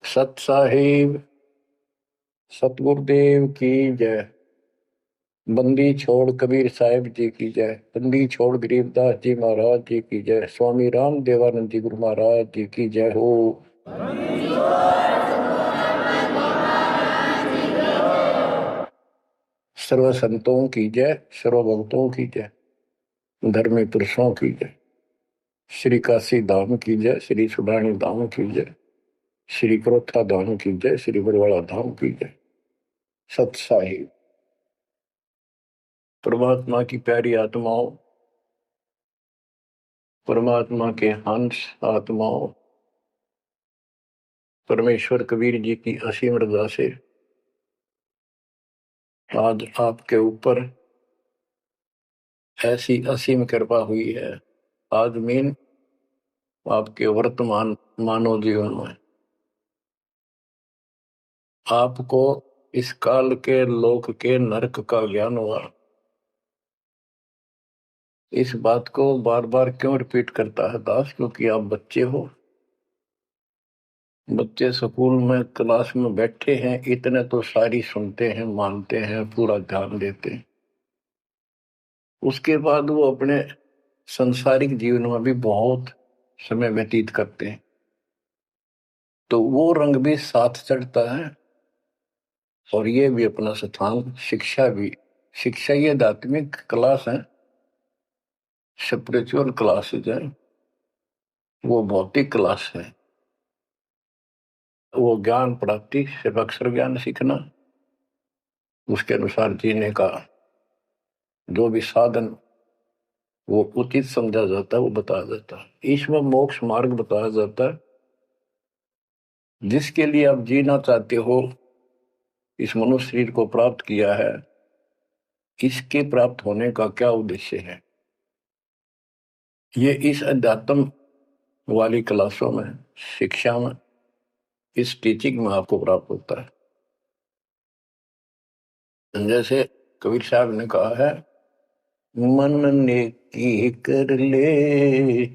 सत साहिब सतगुरुदेव की जय। बंदी छोड़ कबीर साहिब जी की जय। बंदी छोड़ गरीबदास जी महाराज जी की जय। स्वामी राम देवानंद जी गुरु महाराज जी की जय हो। सर्व संतों की जय, सर्व भक्तों की जय, धर्मी पुरुषों की जय। श्री काशी धाम की जय, श्री सुडानी धाम की जय, श्री क्रोथा धाम की जय, श्री बरवाड़ा धाम की जय। सत साहिब परमात्मा की प्यारी आत्माओं, परमात्मा के हंस आत्माओं, परमेश्वर कबीर जी की असीम रजा से आज आपके ऊपर ऐसी असीम कृपा हुई है। आज मीन आपके वर्तमान मानव जीवन में आपको इस काल के लोक के नरक का ज्ञान हुआ। इस बात को बार बार क्यों रिपीट करता है दास? क्योंकि आप बच्चे हो। बच्चे स्कूल में क्लास में बैठे हैं, इतने तो सारी सुनते हैं, मानते हैं, पूरा ध्यान देते हैं। उसके बाद वो अपने संसारिक जीवन में भी बहुत समय व्यतीत करते हैं, तो वो रंग भी साथ चढ़ता है। और ये भी अपना स्थान, शिक्षा भी। शिक्षा ये आध्यात्मिक क्लास है, स्पिरिचुअल क्लासेज है, वो भौतिक क्लास है। वो ज्ञान प्राप्ति सिर्फ अक्षर ज्ञान सीखना, उसके अनुसार जीने का जो भी साधन वो उचित समझा जाता है वो बताया जाता है। इसमें मोक्ष मार्ग बताया जाता है, जिसके लिए आप जीना चाहते हो, इस मनुष्य शरीर को प्राप्त किया है, इसके प्राप्त होने का क्या उद्देश्य है। ये इस अध्यात्म वाली क्लासों में, शिक्षा में, इस टीचिंग में आपको प्राप्त होता है। जैसे कबीर साहब ने कहा है, मन ने की कर ले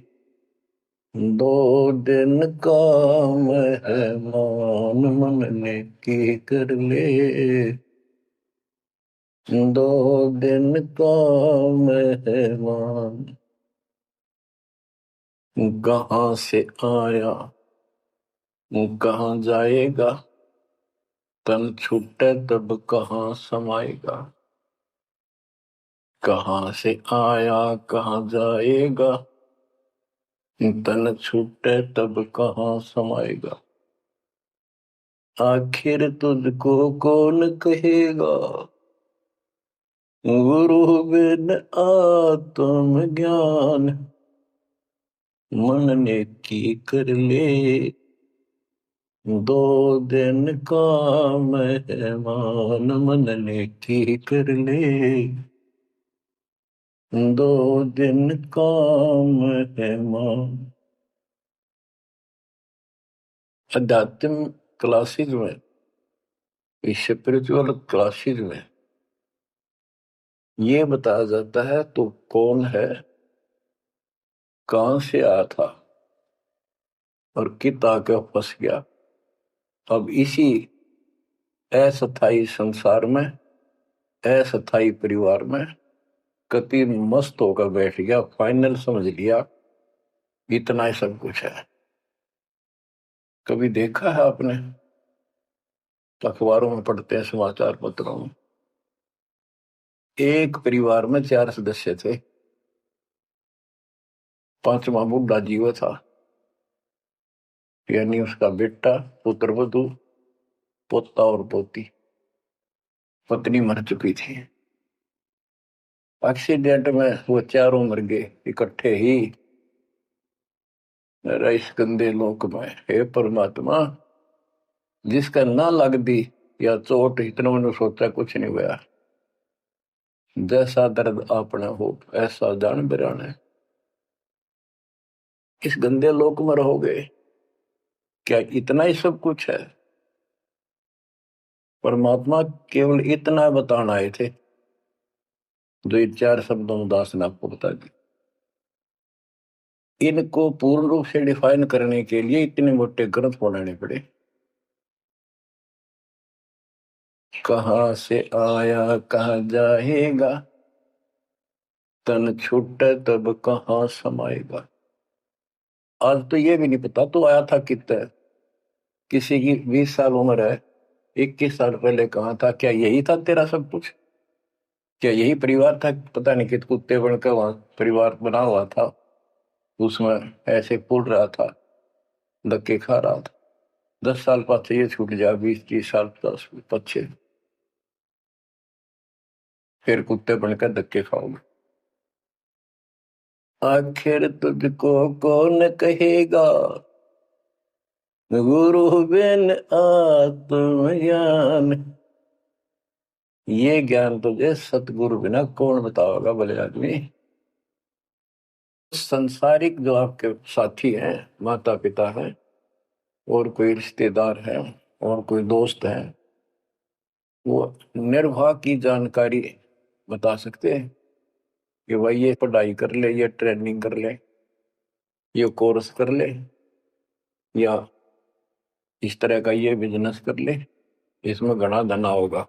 दो दिन काम है मान, मन ने की कर ले दो दिन काम है मान। कहाँ से आया कहाँ जाएगा, तन छूटे तब कहाँ समाएगा। कहाँ से आया कहाँ जाएगा, तन छूटे तब कहाँ समाएगा। आखिर तुझको कौन कहेगा, गुरु बिन आत्म ज्ञान। मन ने की कर ले दो दिन काम है मान, मन ने की कर ले दो दिन काम है मान। अध्यात्म क्लासेज में, स्पिरिचुअल क्लासेज में ये बताया जाता है तो कौन है, कहां से आया था और कित आके फंस गया। अब इसी अस्थायी संसार में, अस्थायी परिवार में कति मस्त होकर बैठ गया, फाइनल समझ लिया इतना ही सब कुछ है। कभी देखा है आपने, अखबारों में पढ़ते हैं, समाचार पत्रों में, एक परिवार में 4 सदस्य थे, 5वां बुढ़ा जीव था, यानी उसका बेटा, पुत्र वधू, पोता और पोती। पत्नी मर चुकी थी। एक्सीडेंट में वो चारों मर गए इकट्ठे ही। इस गंदे लोक में हे परमात्मा, जिसका ना लग दी या चोट, इतना मैंने सोचा कुछ नहीं हुआ। जैसा दर्द आपने हो ऐसा जान बिराने, इस गंदे लोक में रहोगे, क्या इतना ही सब कुछ है? परमात्मा केवल इतना बताना आए थे, जो ये 4 शब्दों में दास ने आपको बता दी। इनको पूर्ण रूप से डिफाइन करने के लिए इतने मोटे ग्रंथ बनाने पड़े। कहाँ से आया कहाँ जाएगा, तन छूटे तब कहाँ समाएगा। आज तो ये भी नहीं पता तो आया था कितना, किसी की 20 साल उम्र है, 21 साल पहले कहाँ था, क्या यही था तेरा सब कुछ, क्या यही परिवार था, पता नहीं कित कुत्ते बनकर वहां परिवार बना हुआ था, उसमें ऐसे फूल रहा था, धक्के खा रहा था। 10 साल पाछे ये छूट जाए, 20-30 साल 10 पीछे, फिर कुत्ते बनकर धक्के खाओगे। आखिर तुझको कौन कहेगा, गुरु बिन आत्मज्ञान। ये ज्ञान तुझे सतगुरु बिना कौन बताओगा भले आदमी। संसारिक जो आपके साथी हैं, माता पिता हैं, और कोई रिश्तेदार है, और कोई दोस्त है, वो निर्वाह की जानकारी बता सकते हैं कि भाई ये पढ़ाई कर ले, ये ट्रेनिंग कर ले, ये कोर्स कर ले, या इस तरह का ये बिजनेस कर ले, इसमें घना धना होगा।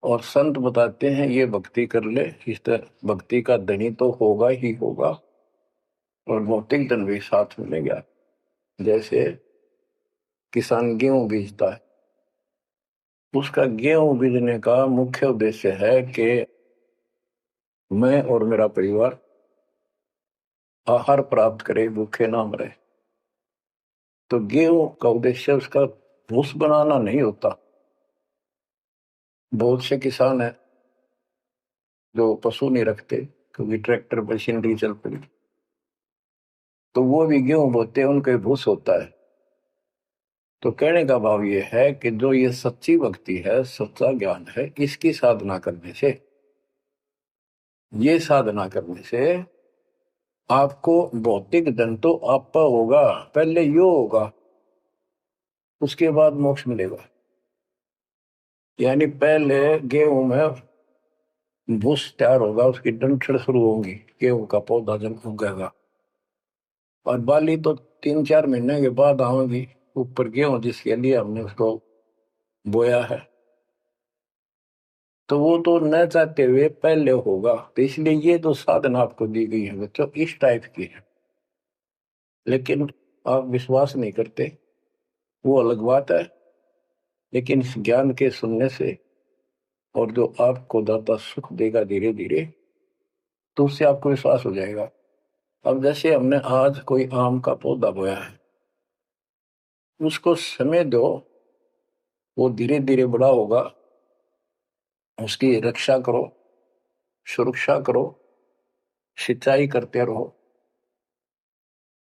और संत बताते हैं ये भक्ति कर ले, इस तरह भक्ति का धनी तो होगा ही होगा, और भौतिक धन भी साथ मिलेगा। जैसे किसान गेहूं बीजता है, उसका गेहूं बीजने का मुख्य उद्देश्य है कि मैं और मेरा परिवार आहार प्राप्त करे, भूखे ना मरे। तो गेहूं का उद्देश्य उसका भूस बनाना नहीं होता। बहुत से किसान है जो पशु नहीं रखते, क्योंकि ट्रैक्टर मशीनरी चल पड़ी, तो वो भी गेहूं बोते हैं, उनका भूस होता है। तो कहने का भाव ये है कि जो ये सच्ची भक्ति है, सच्चा ज्ञान है, इसकी साधना करने से, ये साधना करने से आपको भौतिक धन तो आपका होगा, पहले यो होगा, उसके बाद मोक्ष मिलेगा। यानी पहले गेहूं में भूस तैयार होगा, उसकी डंठल शुरू होगी, गेहूं का पौधा जब उगेगा, और बाली तो 3-4 महीने के बाद आएगी ऊपर, गेहूं जिसके लिए हमने उसको बोया है, तो वो तो न चाहते हुए पहले होगा। तो इसलिए ये जो साधना आपको दी गई है बच्चों, इस टाइप की है। लेकिन आप विश्वास नहीं करते, वो अलग बात है। लेकिन इस ज्ञान के सुनने से, और जो आपको दाता सुख देगा धीरे धीरे, तो उससे आपको विश्वास हो जाएगा। अब जैसे हमने आज कोई आम का पौधा बोया है, उसको समय दो, वो धीरे धीरे बड़ा होगा, उसकी रक्षा करो, सुरक्षा करो, सिंचाई करते रहो,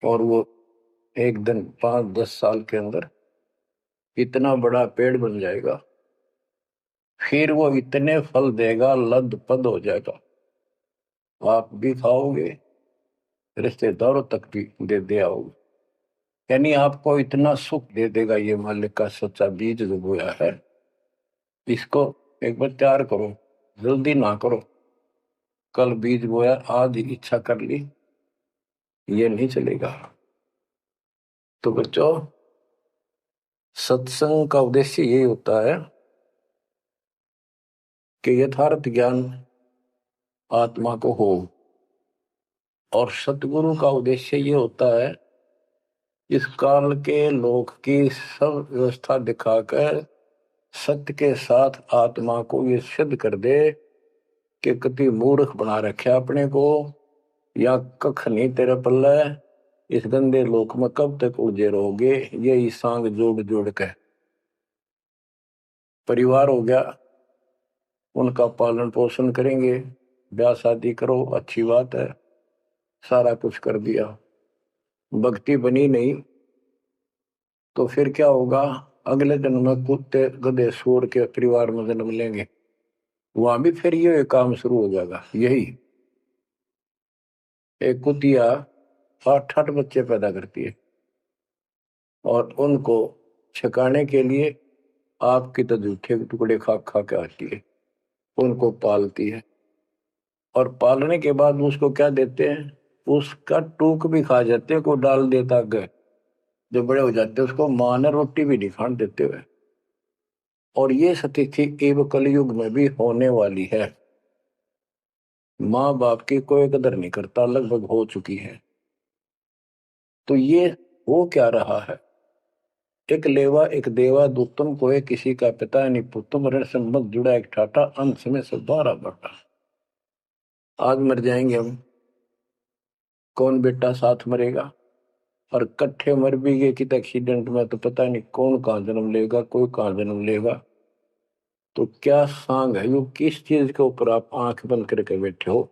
और वो एक दिन 5-10 साल के अंदर इतना बड़ा पेड़ बन जाएगा। फिर वो इतने फल देगा, लद पद हो जाएगा, आप भी खाओगे, रिश्तेदारों तक भी दे दे आओगे। यानी आपको इतना सुख दे देगा ये मालिक का सच्चा बीज जो बोया है। इसको एक बार तैयार करो, जल्दी ना करो। कल बीज बोया, आज ही इच्छा कर ली, ये नहीं चलेगा। तो बच्चों, सत्संग का उद्देश्य यही होता है कि यथार्थ ज्ञान आत्मा को हो, और सतगुरु का उद्देश्य ये होता है इस काल के लोक की सब व्यवस्था दिखाकर सत्य के साथ आत्मा को ये सिद्ध कर दे कि कति मूर्ख बना रखे अपने को, या कख नहीं तेरे पल्ले, इस गंदे लोक में कब तक उलझे रहोगे। यही सांग जोड़ जोड़ के परिवार हो गया, उनका पालन पोषण करेंगे, ब्याह शादी करो, अच्छी बात है, सारा कुछ कर दिया, भक्ति बनी नहीं, तो फिर क्या होगा, अगले जन्म में कुत्ते गधे सूअर के परिवार में जन्म लेंगे, वहां भी फिर ये काम शुरू हो जाएगा। यही एक कुतिया 8-8 बच्चे पैदा करती है, और उनको छकाने के लिए आपकी तो जूठे टुकड़े खा खा के आती है, उनको पालती है, और पालने के बाद उसको क्या देते हैं, उसका टूक भी खा जाते हैं, को डाल देता है। जो बड़े हो जाते हैं उसको माँ ने रोटी भी नहीं खाने देते हुए। और ये स्थिति एवं कलयुग में भी होने वाली है। माँ बाप की कोई कदर नहीं करता, लगभग हो चुकी है। तो ये हो क्या रहा है? एक लेवा एक देवा दूतम कोई किसी का पिता नहीं पुतम ऋण संबंध जुड़ा एक ठाटा अंत में से 12 बटा। आज मर जाएंगे हम, कौन बेटा साथ मरेगा? और कट्ठे मर भी गए कि एक्सीडेंट में तो पता नहीं कौन कहाँ जन्म लेगा, कोई कहाँ जन्म लेगा। तो क्या सांग है, यो किस चीज के ऊपर आप आंख बंद करके बैठे हो?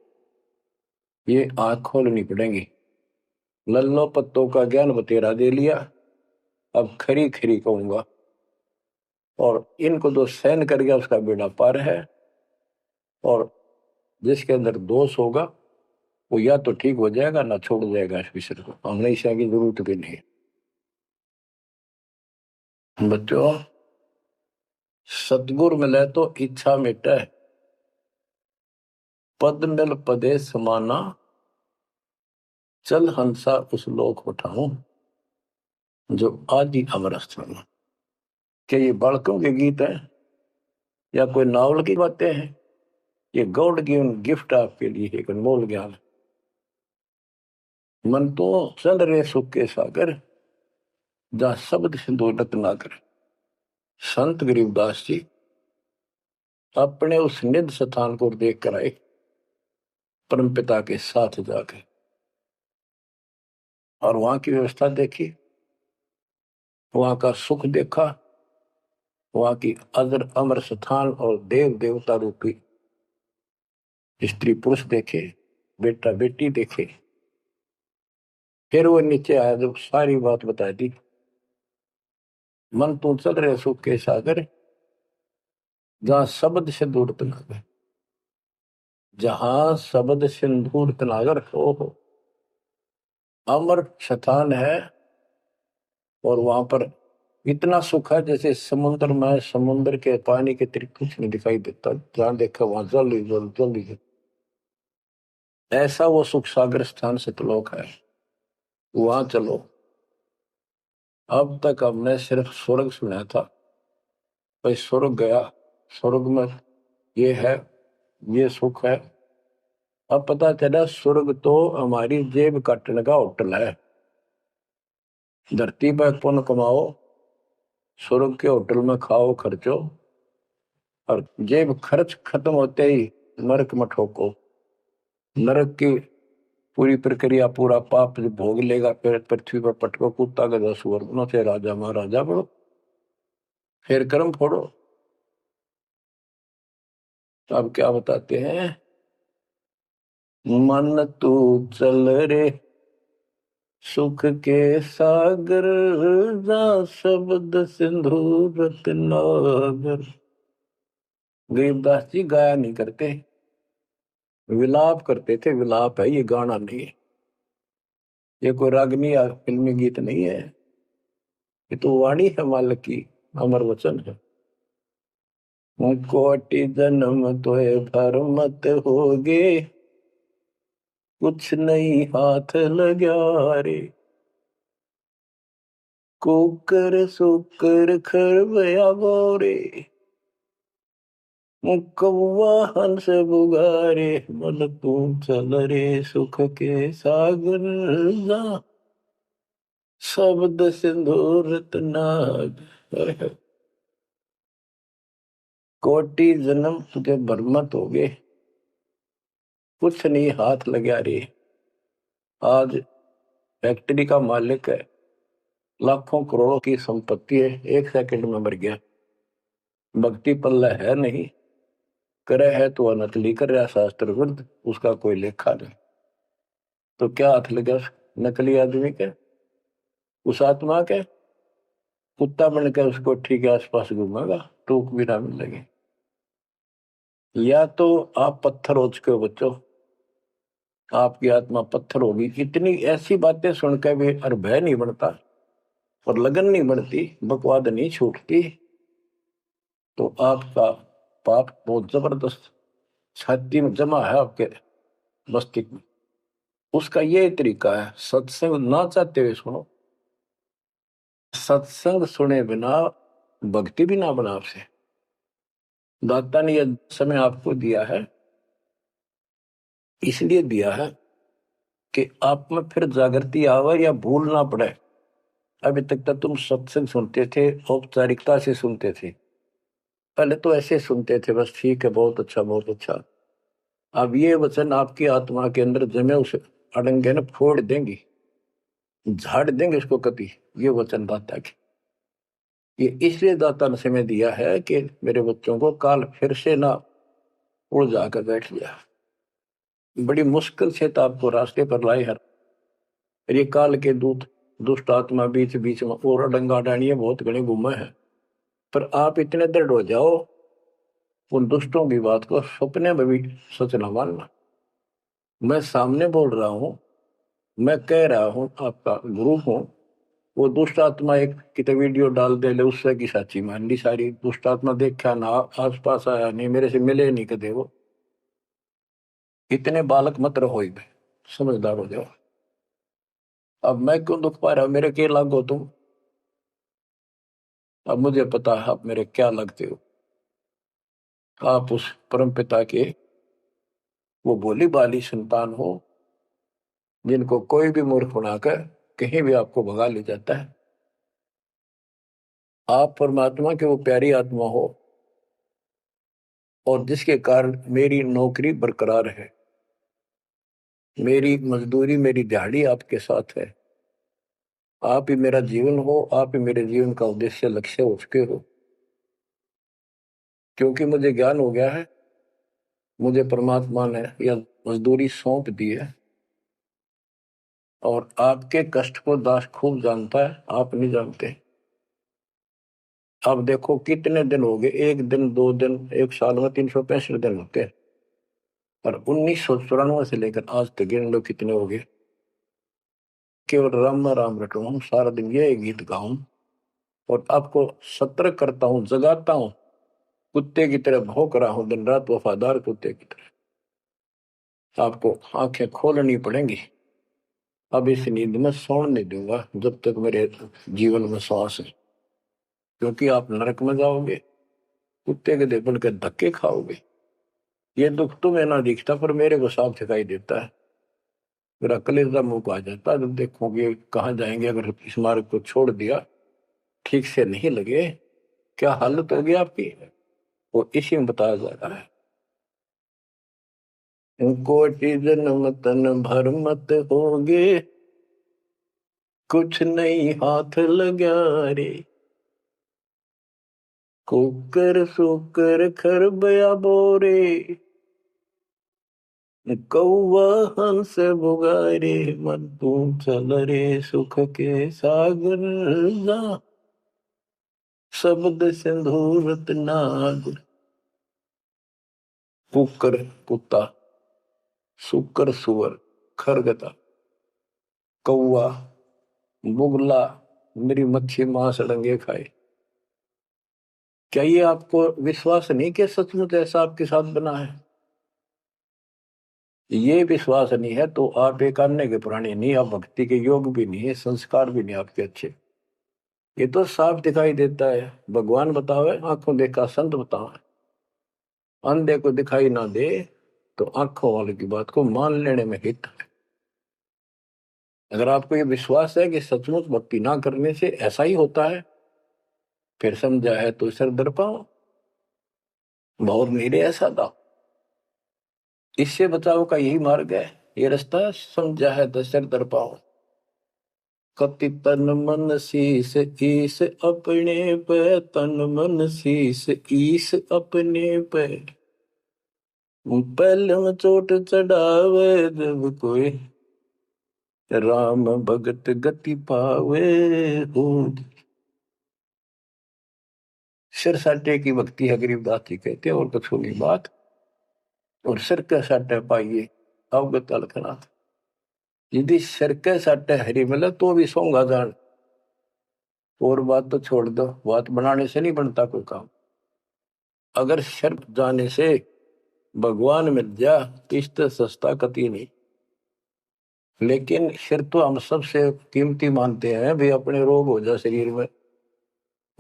ये आंख खोलनी पड़ेगी। लल्लो पत्तों का ज्ञान बतेरा दे लिया, अब खरी खरी कहूंगा। और इनको जो सहन कर गया उसका बेड़ा पार है। और जिसके अंदर दोष होगा वो या तो ठीक हो जाएगा ना छोड़ जाएगा इस विषय को। हमने ईशा की जरूरत भी नहीं। बच्चों, सतगुरु मिले तो इच्छा मिटे, पद मिल पदे समाना, चल हंसा उस लोक उठाऊं जो आदि अमर स्थान। क्या ये बालकों के गीत है या कोई नावल की बातें हैं? ये गॉड गिवन गिफ्ट आपके लिए एक अनमोल ज्ञान। मन तो चल रहे सुख के सागर, जहां शब्द सिंधु रत्नाकर। संत गरीबदास जी अपने उस निध स्थान को देख कर आए, परमपिता के साथ जाकर, और वहां की व्यवस्था देखी, वहां का सुख देखा, वहां की अजर अमर स्थान और देव देवता रूपी स्त्री पुरुष देखे, बेटा बेटी देखे। फिर वो नीचे आया, जब सारी बात बता दी। मन तू चल रहे सुख के सागर, जहां शब्द से दूर तनागर। जहां शब्द सिंदूर तनागर हो अमर स्थान है। और वहां पर इतना सुख है जैसे समुद्र में, समुद्र के पानी के अतिरिक्त कुछ नहीं दिखाई देता। जहां देखा वहां जल ही जल, जल ही जल। ऐसा वो सुख सागर स्थान सतलोक है, वहां चलो। अब तक हमने सिर्फ स्वर्ग सुना था, भाई स्वर्ग गया, स्वर्ग में ये है, ये सुख है। अब पता चला स्वर्ग तो हमारी जेब काटने का होटल है। धरती पर पुण्य कमाओ, स्वर्ग के होटल में खाओ खर्चो, और जेब खर्च खत्म होते ही नरक में ठोको। नरक की पूरी प्रक्रिया, पूरा पाप जो भोग लेगा, फिर पृथ्वी पर पटको, कुत्ता गधा सुअर बनो, चाहे राजा महाराजा बनो, फिर कर्म फोड़ो। तो अब क्या बताते हैं? मन तू चल रे सुख के सागर, जा शब्द सिंधु रत्नागर। गरीबदास जी गाया नहीं करते, विलाप करते थे। विलाप है ये, गाना नहीं है। ये कोई रागनी या फिल्मी गीत नहीं है, ये तो वाणी है मालिक की, अमर वचन है। कोटि जन्म तोए भर मत होगे, कुछ नहीं हाथ लग्या रे। कुकर सुकर खरबया बोरे, कौवा हंस बुगारे। मन तू चल रे सुख के सागर, जा शब्द सिंधु रत्नागर। कोटि जन्म तुझे बरमत हो गए, कुछ नहीं हाथ लगा रे। आज फैक्ट्री का मालिक है, लाखों करोड़ों की संपत्ति है, एक सेकंड में मर गया। भक्ति पल्ला है नहीं, करे है तो अनकली कर रहा शास्त्र विरुद्ध, उसका कोई लेखा नहीं। तो क्या हाथ लगा नकली आदमी के, उस आत्मा के? कुत्ता बन के उसको ठीक है आसपास घूमेगा, टूक भी ना मिलेगी। या तो आप पत्थर हो चुके हो बच्चों, आपकी आत्मा पत्थर होगी। इतनी ऐसी बातें सुनकर भी और भय नहीं बढ़ता और लगन नहीं बढ़ती, बकवाद नहीं छूटती, तो आपका पाप बहुत जबरदस्त छाती में जमा है आपके मस्तिष्क में। उसका ये तरीका है, सत्संग ना चाहते हुए सुनो। सत्संग सुने बिना भक्ति भी ना बना आपसे। दाता ने यह समय आपको दिया है, इसलिए दिया है कि आप में फिर जागृति आवे या भूल ना पड़े। अभी तक तो तुम सत्संग सुनते थे, औपचारिकता से सुनते थे, पहले तो ऐसे सुनते थे, बस ठीक है, बहुत अच्छा बहुत अच्छा। अब ये वचन आपकी आत्मा के अंदर जमे, उसे अड़ंगे न फोड़ देंगी, झाड़ देंगे उसको कभी। ये वचन दाता की, ये इसलिए दाता ने समय दिया है कि मेरे बच्चों को काल फिर से ना उड़ जाकर बैठ गया। बड़ी मुश्किल से तो आपको रास्ते पर लाए हर ये काल के दूत दुष्ट आत्मा बीच बीच में और अडंगा डानिए बहुत घने घूमे हैं, पर आप इतने दृढ़ हो जाओ उन दुष्टों की बात को सपने में भी सच न मानना। मैं सामने बोल रहा हूं, मैं कह रहा हूं, आपका गुरु हूं। वो दुष्ट आत्मा एक कितने वीडियो डाल दे ले, उससे की साची मान ली सारी। दुष्ट आत्मा देखा ना, आस पास आया नहीं, मेरे से मिले नहीं कदे। वो इतने बालक मत रहो, समझदार हो जाओ। अब मैं क्यों दुख पा रहा हूं, मेरे के लागो तुम। अब मुझे पता है आप मेरे क्या लगते हो। आप उस परम पिता के वो भोली बाली संतान हो, जिनको कोई भी मूर्ख बनाकर कहीं भी आपको भगा ले जाता है। आप परमात्मा के वो प्यारी आत्मा हो, और जिसके कारण मेरी नौकरी बरकरार है, मेरी मजदूरी, मेरी दिहाड़ी आपके साथ है। आप ही मेरा जीवन हो, आप ही मेरे जीवन का उद्देश्य लक्ष्य हो चुके हो। क्योंकि मुझे ज्ञान हो गया है, मुझे परमात्मा ने यह मजदूरी सौंप दी है। और आपके कष्ट को दास खूब जानता है, आप नहीं जानते। अब देखो कितने दिन हो गए, एक दिन, 2 दिन, एक साल में 365 दिन होते हैं, और 1994 से लेकर आज तक गिन लो कितने हो गए। केवल राम राम रटू हूं, सारा दिन ये गीत गाऊं, और आपको सतर्क करता हूं, जगाता हूं। कुत्ते की तरह भौंक रहा हूं दिन रात, वफादार कुत्ते की तरह। आपको आंखें खोलनी पड़ेंगी। अब इस नींद में सोने नहीं दूंगा जब तक मेरे जीवन में सांस है, क्योंकि आप नरक में जाओगे, कुत्ते के देपन के धक्के खाओगे। ये दुख तुम्हें ना दिखता, पर मेरे को साफ दिखाई देता है। मेरा कलेजा मुंह को आ जाता है जब देखोगे कहाँ जाएंगे। अगर इस मार्ग को छोड़ दिया, ठीक से नहीं लगे, क्या हालत होगी आपकी, वो इसी में बताया जा रहा है। कोटि जन्म तन भर मत होगे, कुछ नहीं हाथ लगा रे। कुकर सुकर खरबया बोरे, कौवा हंस बुगारे। मन तू चल रे सुख के सागर जा, शब्द सिंधूरत नाग। कुकर कुत्ता, सुकर सुअर, खरगता, कौवा, बुगला, मेरी मच्छी मांस अड़ंगे खाए। क्या ये आपको विश्वास नहीं कि सचमुच ऐसा आपके साथ बना है? ये विश्वास नहीं है तो आप एक अन्य के पुराने नहीं, आप भक्ति के योग भी नहीं है, संस्कार भी नहीं आपके अच्छे। ये तो साफ दिखाई देता है। भगवान बतावे, आंखों देखा संत बतावे। अंधे को दिखाई ना दे तो आंखों वाले की बात को मान लेने में हित है। अगर आपको ये विश्वास है कि सचमुच भक्ति ना करने से ऐसा ही होता है, फिर समझा है तो सर दर पाओ, बहुत मेरे ऐसा था। इससे बचाव का यही मार्ग है, ये रास्ता। समझा है तो सर दर पाओ। कति तन मन शीस ईस अपने पे, तन मन शीस ईस अपने पे। पहले में चोट चढ़ावे जब कोई, राम भगत गति पावे हो। सिर साटे की भक्ति है, गरीबदास जी कहते हैं, और कुछ होगी बात। और सिर के साटे पाइए अवगत अलखनाथ। यदि सिर के साटे हरी मिले तो भी सोंगा जान। और बात तो छोड़ दो, बात बनाने से नहीं बनता कोई काम। अगर सिर जाने से भगवान मिल जा तो इससे सस्ता कति नहीं। लेकिन सिर तो हम सबसे कीमती मानते हैं भी, अपने रोग हो जाए शरीर में,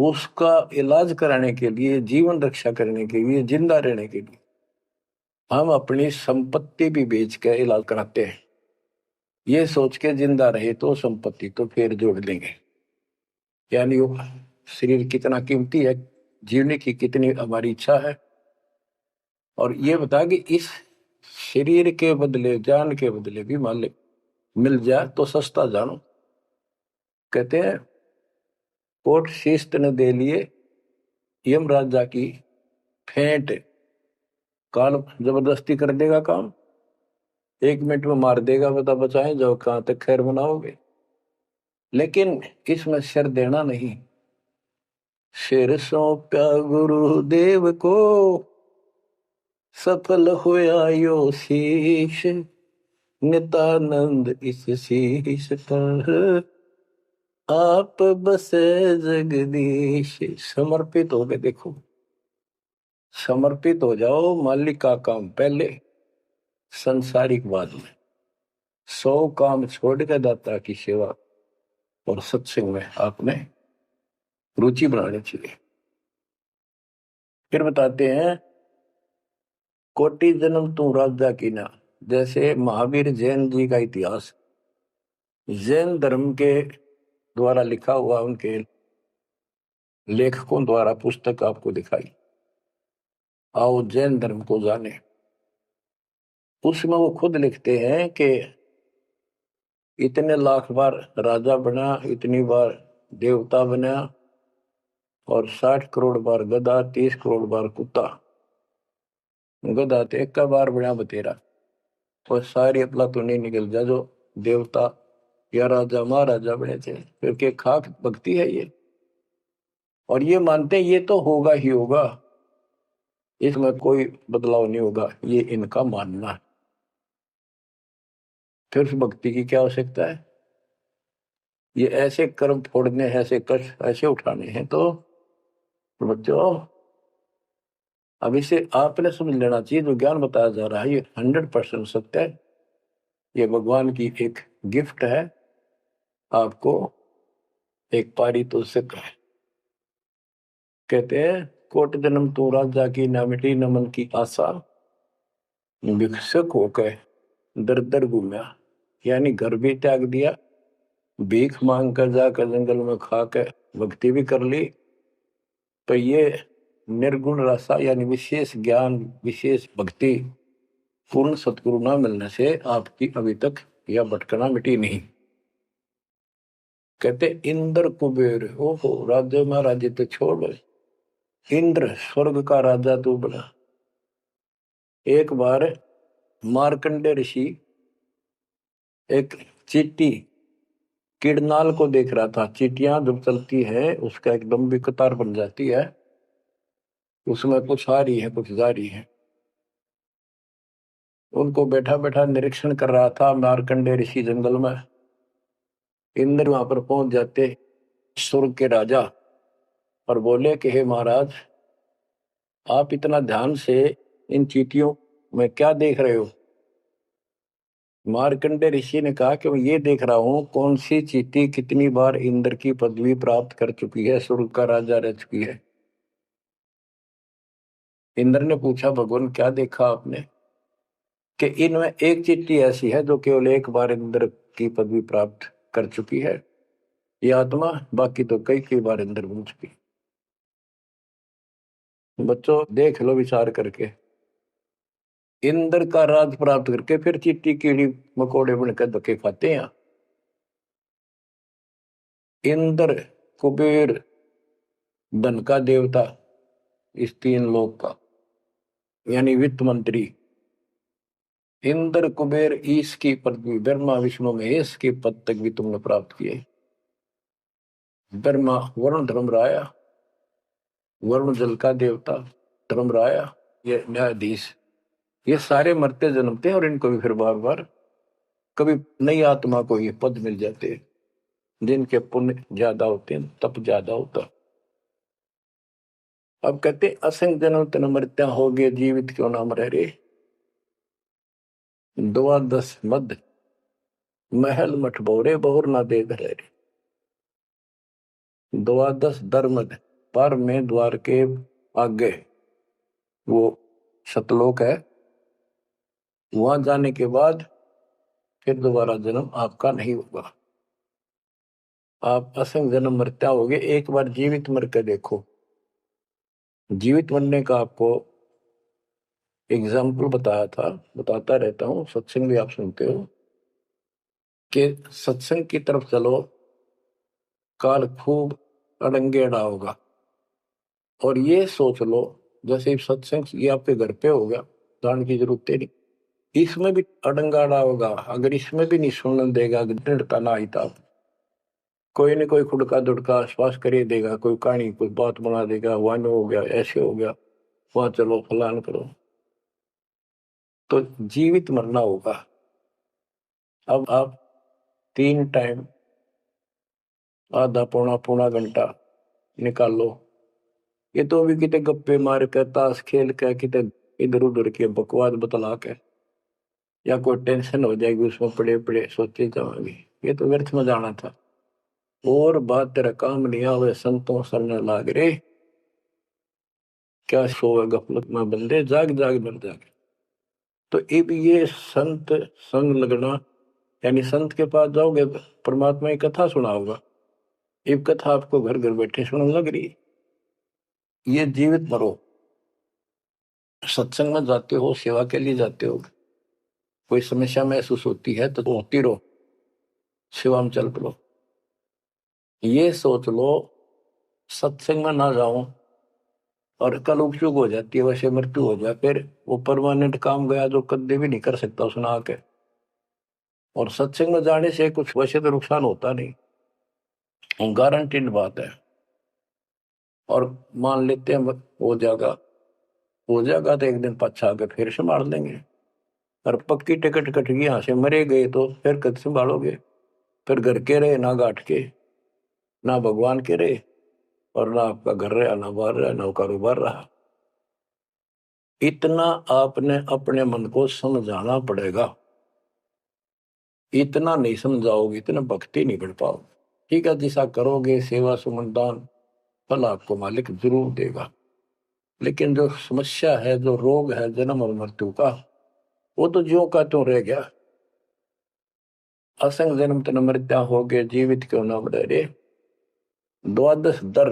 उसका इलाज कराने के लिए, जीवन रक्षा करने के लिए, जिंदा रहने के लिए हम अपनी संपत्ति भी बेच के इलाज कराते हैं, ये सोच के जिंदा रहे तो संपत्ति तो फिर जोड़ देंगे। यानी वो शरीर कितना कीमती है, जीवने की कितनी हमारी इच्छा है। और ये बता कि इस शरीर के बदले, जान के बदले भी मालिक मिल जाए तो सस्ता जानो। कहते हैं कोट शीस्त ने दे लिए यम राजा की फेंट, काल जबरदस्ती कर देगा काम, 1 मिनट में मार देगा, बता बचाए जाओ, कहां तक खैर मनाओगे। लेकिन इसमें सिर देना नहीं, सिर सौंपा गुरुदेव को, सफल होया यो शीश, नितानंद इस शीश पर आप बसे जगदीश। समर्पित हो गए, देखो समर्पित हो जाओ, मालिक का काम पहले, संसारिक बाद में। 100 काम छोड़ के दाता की सेवा और सत्संग में आपने रुचि बनानी चाहिए। फिर बताते हैं कोटि जन्म तू राजा की ना। जैसे महावीर जैन जी का इतिहास जैन धर्म के द्वारा लिखा हुआ, उनके लेखकों द्वारा पुस्तक आपको दिखाई, आओ जैन धर्म को जाने। उसमें वो खुद लिखते हैं कि इतने लाख बार राजा बना, इतनी बार देवता बना, और 60 करोड़ बार गधा, 30 करोड़ बार कुत्ता। गधा तो एक का बार बना बतेरा, और सारी अपला तो नहीं निकल जा जो देवता या राजा महाराजा बने थे। फिर के खाक भक्ति है ये। और ये मानते हैं ये तो होगा ही होगा, इसमें कोई बदलाव नहीं होगा, ये इनका मानना है। फिर उस भक्ति की क्या आवश्यकता है? ये ऐसे कर्म फोड़ने हैं, ऐसे कष्ट ऐसे उठाने हैं। तो बच्चों अब इसे आपने समझ लेना चाहिए, जो ज्ञान बताया जा रहा है ये 100% सत्य है। ये भगवान की एक गिफ्ट है आपको, एक पारितोषिक है। कहते हैं कोट जन्म तू राजा की, ना मिटी न मन की आशा, भिक्षुक होकर दर दर घूमया। यानी घर भी त्याग दिया, भीख मांग कर जाकर जंगल में खाकर भक्ति भी कर ली। तो ये निर्गुण रसा यानी विशेष ज्ञान, विशेष भक्ति, पूर्ण सतगुरु ना मिलने से आपकी अभी तक यह भटकना मिटी नहीं। कहते इंद्र कुबेर, ओहो राज्य महाराजे तो छोड़ बड़े, इंद्र स्वर्ग का राजा तू बना। एक बार मार्कंडे ऋषि एक चींटी किड़नाल को देख रहा था। चींटियां जब चलती है उसका एक लंबी कतार बन जाती है, उसमें कुछ आ रही है कुछ जा रही है। उनको बैठा बैठा निरीक्षण कर रहा था मार्कंडे ऋषि जंगल में। इंद्र वहां पर पहुंच जाते, स्वर्ग के राजा, और बोले कि हे महाराज, आप इतना ध्यान से इन चींटियों में क्या देख रहे हो? मार्कंडे ऋषि ने कहा कि मैं ये देख रहा हूं कौन सी चींटी कितनी बार इंद्र की पदवी प्राप्त कर चुकी है, स्वर्ग का राजा रह चुकी है। इंद्र ने पूछा भगवान क्या देखा आपने? कि इनमें एक चींटी ऐसी है जो केवल एक बार इंद्र की पदवी प्राप्त कर चुकी है, ये आत्मा, बाकी तो कई कई बार इंद्र बन चुकी। बच्चों देख लो विचार करके, इंद्र का राज प्राप्त करके फिर चींटी कीड़ी मकोड़े बनकर धक्के खाते हैं। इंद्र, कुबेर, धन का देवता, इस 3 लोक का यानी वित्त मंत्री, इंद्र कुबेर ईश की पदवी, ब्रह्मा विष्णु महेश के पद तक भी तुमने प्राप्त किए। ब्रह्मा वरुण धर्मराया, वरुण जल का देवता धर्मराया, ये न्यायाधीश, ये सारे मरते जन्मते हैं और इनको भी फिर बार बार कभी नई आत्मा को ये पद मिल जाते हैं, जिनके पुण्य ज्यादा होते हैं, तप ज्यादा होता। अब कहते असंग जन्म तन मृत्या हो गए, जीवित क्यों ना मरे रे। द्वादश मद महल मठ बोरे, बहुर ना दे घरे रे। द्वादश धर्म पर में द्वार के आगे वो सतलोक है, वहां जाने के बाद फिर दोबारा जन्म आपका नहीं होगा। आप असंग जन्म मरते होगे, एक बार जीवित मर के देखो। जीवित मरने का आपको एग्जाम्पल बताया था, बताता रहता हूँ, सत्संग भी आप सुनते हो, कि सत्संग की तरफ चलो, काल खूब अड़ंगेड़ा होगा। और ये सोच लो जैसे सत्संग ये आपके घर पे हो गया, जान की जरूरत नहीं, इसमें भी अड़ंगाड़ा होगा। अगर इसमें भी नहीं सुनने देगा, दृढ़ता ना आई था, कोई न कोई खुड़का दुड़का आसपास कर ही देगा, कोई कहानी कोई बात बना देगा, वन हो गया, ऐसे हो गया, वहां चलो फलान करो, तो जीवित मरना होगा। अब आप 3 टाइम आधा पौना पौना घंटा निकाल लो, ये तो अभी कितने गप्पे मार कर ताश खेल कर कितने इधर उधर के बकवास बतला के, या कोई टेंशन हो जाएगी उसमें पड़े पड़े सोचे जाओगे, ये तो व्यर्थ में जाना था। और बात तेरा काम नहीं आवे, संतों सरने लाग रे, क्या सोए गफलत में बंदे, जाग जाग मर जाग। तो अब ये संत संग लगना, यानी संत के पास जाओगे परमात्मा की कथा सुना होगा, ये कथा आपको घर घर बैठे सुनने लग रही, ये जीवित मरो। सत्संग में जाते हो, सेवा के लिए जाते हो, कोई समस्या महसूस होती है तो होती रहो, सेवा में चल पड़ो। ये सोच लो सत्संग में ना जाऊं और कल उपचुक हो जाती है, वैसे मृत्यु हो जाए, फिर वो परमानेंट काम गया जो कभी भी नहीं कर सकता सुना के। और सत्संग में जाने से कुछ वैसे तो नुकसान होता नहीं, गारंटीड बात है। और मान लेते हैं हो जाएगा तो एक दिन पाछा आके फिर संभाल लेंगे। और पक्की टिकट कट गई, यहाँ से मरे गए तो फिर कद संभालोगे? फिर घर के रहे ना गांठ के, ना भगवान के रहे, और ना आपका घर रहा, ना बाहर रहा, ना कारोबार रहा। इतना आपने अपने मन को समझाना पड़ेगा, इतना नहीं समझाओगे इतना भक्ति नहीं बढ़ पाओगे। ठीक है, जैसा करोगे सेवा सुमन दान, फल आपको मालिक जरूर देगा। लेकिन जो समस्या है, जो रोग है जन्म और मृत्यु का, वो तो ज्यों का त्यों रह गया। असंग जन्म तन मृत्या हो गए, जीवित क्यों न डरे, द्वादश दर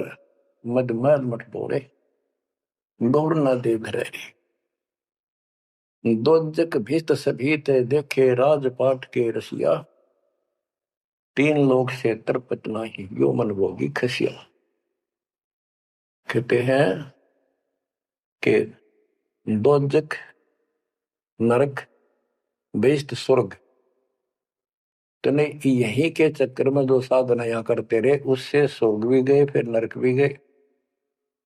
मदमैल मठ बोरे, गौर न दे भरे। दोजक भीत सभीत देखे राजपाट के रसिया, 3 लोक से तरपत नाही, यो मन भोगी खसिया। कहते हैं कि दोजक नरक बेस्ट स्वर्ग, तो नहीं यही के चक्कर में जो साधना यहाँ करते रहे, उससे स्वर्ग भी गए, फिर नरक भी गए,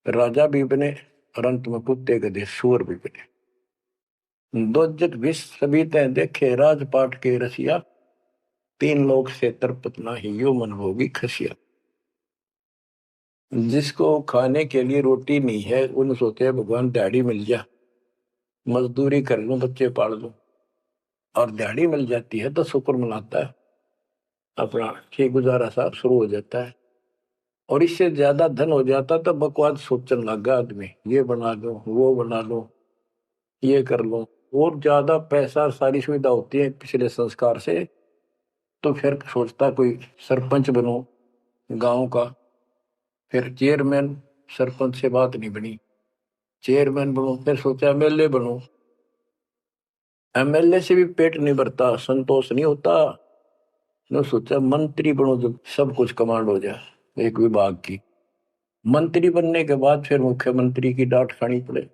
राजा भी बने, और अंत में कुत्ते गधे सूअर भी बने। दोजक विष सभी तय देखे राजपाट के रसिया, 3 लोक से तरपत नाही, यो मन भोगी खसिया। जिसको खाने के लिए रोटी नहीं है, उन सोचे भगवान दिहाड़ी मिल जा, मजदूरी कर लूं, बच्चे पाल लूं, और दिहाड़ी मिल जाती है तो शुक्र मनाता है, अपना ठीक गुजारा सा शुरू हो जाता है। और इससे ज्यादा धन हो जाता तो बकवास सोचने लगा आदमी, ये बना लो, वो बना लो, ये कर लो। और ज्यादा पैसा सारी सुविधा होती है पिछले संस्कार से, तो फिर सोचता कोई सरपंच बनो गांव का, फिर चेयरमैन, सरपंच से बात नहीं बनी, चेयरमैन बनो, फिर सोचा एमएलए बनो, एमएलए से भी पेट नहीं भरता, संतोष नहीं होता, ने सोचा मंत्री बनो, जो सब कुछ कमांड हो जाए एक विभाग की। मंत्री बनने के बाद फिर मुख्यमंत्री की डांट खानी पड़े,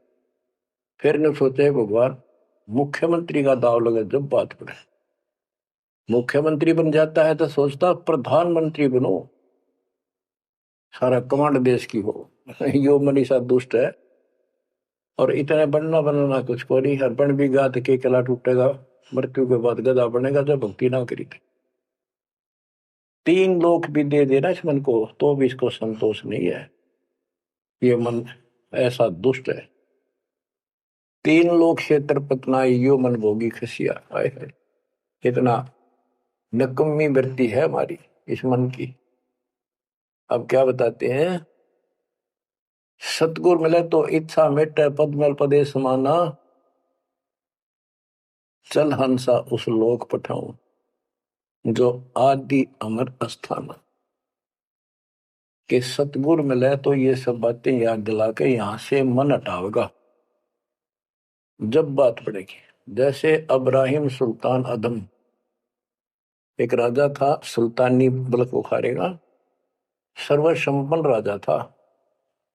फिर ने सोचा भगवान मुख्यमंत्री का दाव लगे जब बात पड़े। मुख्यमंत्री बन जाता है तो सोचता प्रधानमंत्री बनो, सारा कमांड देश की हो। यो मनीषा दुष्ट है, और इतने बनना बनना कुछ को नहीं, हर बन भी गा तो के कला टूटेगा, मृत्यु के बाद गधा बनेगा जब भक्ति ना करी थी। 3 लोक भी दे देना इस मन को, तो भी इसको संतोष नहीं है, ये मन ऐसा दुष्ट है। 3 लोक क्षेत्र पतनाई, यो मन भोगी खसिया। आए है कितना नकम्मी वृत्ति है हमारी इस मन की। अब क्या बताते हैं सतगुर मिले तो इच्छा मेटे पद मल पदे समाना, चल हंसा उस लोक पठाऊं जो आदि अमर अस्थाना। कि सतगुर मिले तो ये सब बातें याद दिला के यहां से मन हटावेगा जब बात पड़ेगी। जैसे अब्राहिम सुल्तान अदम, एक राजा था, सुल्तानी मुल्क उखाड़ेगा, सर्वसंपन्न राजा था,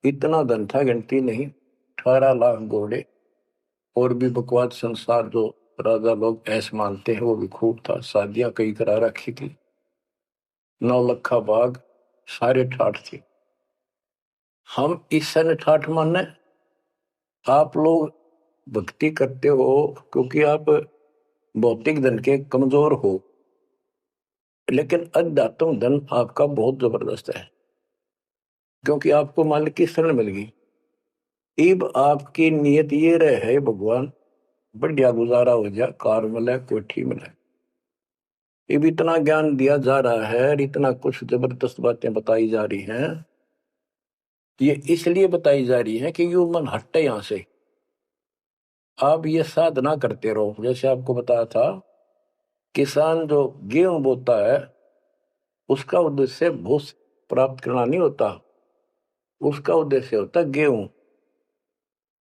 इतना धन था गिनती नहीं, 18 लाख घोड़े और भी बकवास संसार जो राजा लोग ऐसे मानते हैं वो भी खूब था, शादियां कई करा रखी थी, 9 लखा बाग, सारे ठाठ थी। हम इस सन ठाठ माने, आप लोग भक्ति करते हो क्योंकि आप भौतिक धन के कमजोर हो, लेकिन अध्यात्म धन आपका बहुत जबरदस्त है, क्योंकि आपको मालिक की शरण मिल गई। इब आपकी नियत ये रहे भगवान बढ़िया गुजारा हो जाए, कार मिले, कोठी मिले। इब इतना ज्ञान दिया जा रहा है, इतना कुछ जबरदस्त बातें बताई जा रही हैं, ये इसलिए बताई जा रही है कि यू मन हटे यहां से। आप ये साधना करते रहो। जैसे आपको बताया था, किसान जो गेहूं बोता है उसका उद्देश्य भूस प्राप्त करना नहीं होता, उसका उद्देश्य होता है गेहूं,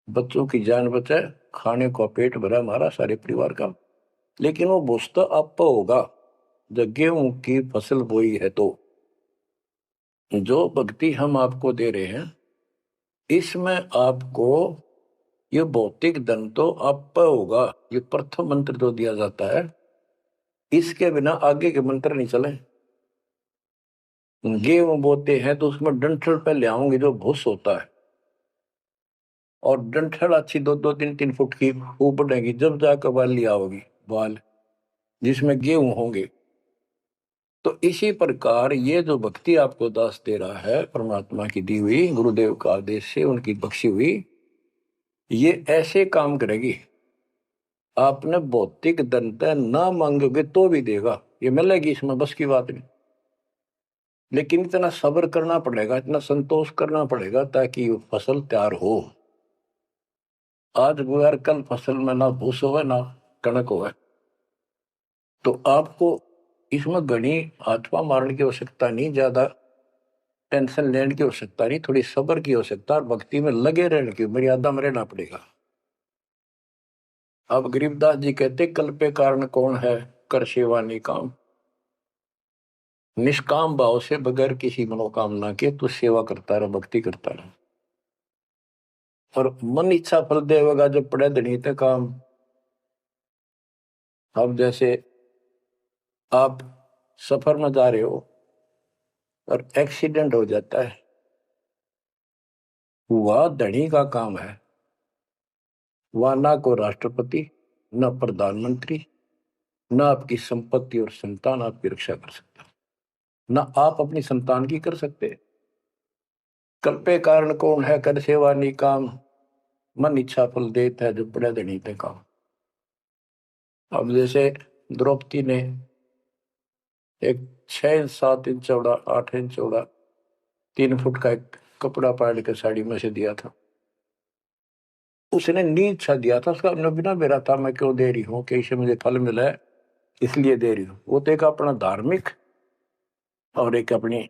बच्चों की जान बचे, खाने को पेट भरा हमारा सारे परिवार का। लेकिन वो भूस तो आप होगा जब गेहूं की फसल बोई है। तो जो भक्ति हम आपको दे रहे हैं इसमें आपको ये भौतिक धन तो आप होगा, ये प्रथम मंत्र जो दिया जाता है, इसके बिना आगे के मंत्र नहीं चले। गेहूं बोते हैं तो उसमें डंठल पे ले आओगे जो भूस होता है, और डंठल अच्छी 2-2, 3-3 फुट की वो बढ़ेगी, जब जाकर बाली आओगी, बाल जिसमें गेहूं होंगे। तो इसी प्रकार ये जो भक्ति आपको दास दे रहा है, परमात्मा की दी हुई, गुरुदेव का आदेश से उनकी बख्शी हुई, ये ऐसे काम करेगी। आपने भौतिक धन ना मांगोगे तो भी देगा, ये मिलेगी, इसमें बस की बात नहीं। लेकिन इतना सब्र करना पड़ेगा, इतना संतोष करना पड़ेगा ताकि वो फसल तैयार हो। आज गुआर कल फसल में ना भूस होवे ना कणक होवे, तो आपको इसमें घनी हाथपा मारने की आवश्यकता नहीं, ज्यादा टेंशन लेने की आवश्यकता नहीं, थोड़ी सब्र की आवश्यकता और भक्ति में लगे रहने की, मर्यादा में रहना पड़ेगा। अब गरीबदास जी कहते, कल पे कारण कौन है, कर सेवा नहीं काम। निष्काम भाव से बगैर किसी मनोकामना के तू सेवा करता रहे, भक्ति करता रहे, और मन इच्छा फल देगा जब पड़े धनी ते काम। अब जैसे आप सफर में जा रहे हो और एक्सीडेंट हो जाता है, वह धनी का काम है, वह ना को राष्ट्रपति, ना प्रधानमंत्री, ना आपकी संपत्ति और संतान आपकी रक्षा कर सकता, ना आप अपनी संतान की कर सकते। कल पे कारण कौन है, कर सेवा नहीं काम, मन इच्छा फल देता है जो बड़े धनी थे काम। अब जैसे द्रौपदी ने एक 6 इंच 7 इंच चौड़ा, 8 इंच चौड़ा, 3 फुट का एक कपड़ा पाड़ के साड़ी में से दिया था। उसने नी इच्छा दिया था, उसका बिना मेरा था, मैं क्यों दे रही हूँ कि इसे मुझे फल मिला है इसलिए दे रही हूँ। वो तो एक अपना धार्मिक और एक अपनी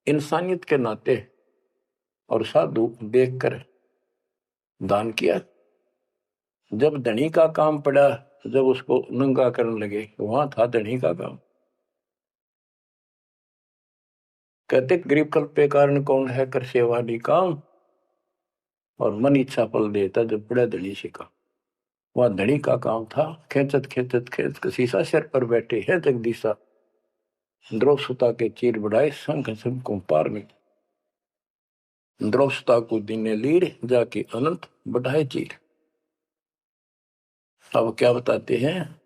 इंसानियत के नाते और साधु देखकर दान किया। जब धनी का काम पड़ा, जब उसको नंगा करने लगे, वहां था धनी का काम। कहते गरीब कल पे कारण कौन है, कर सेवा नहीं काम, और मन इच्छा फल देता जब बड़ा धनी से का। वह धनी का काम था, खेचत खेचत खेच कसीसा सिर पर बैठे है जगदीशा, द्रौपदा के चीर बढ़ाए संख संख को पार में, द्रौपदा को दिने लीर जाके अनंत बढ़ाए चीर। अब क्या बताते हैं,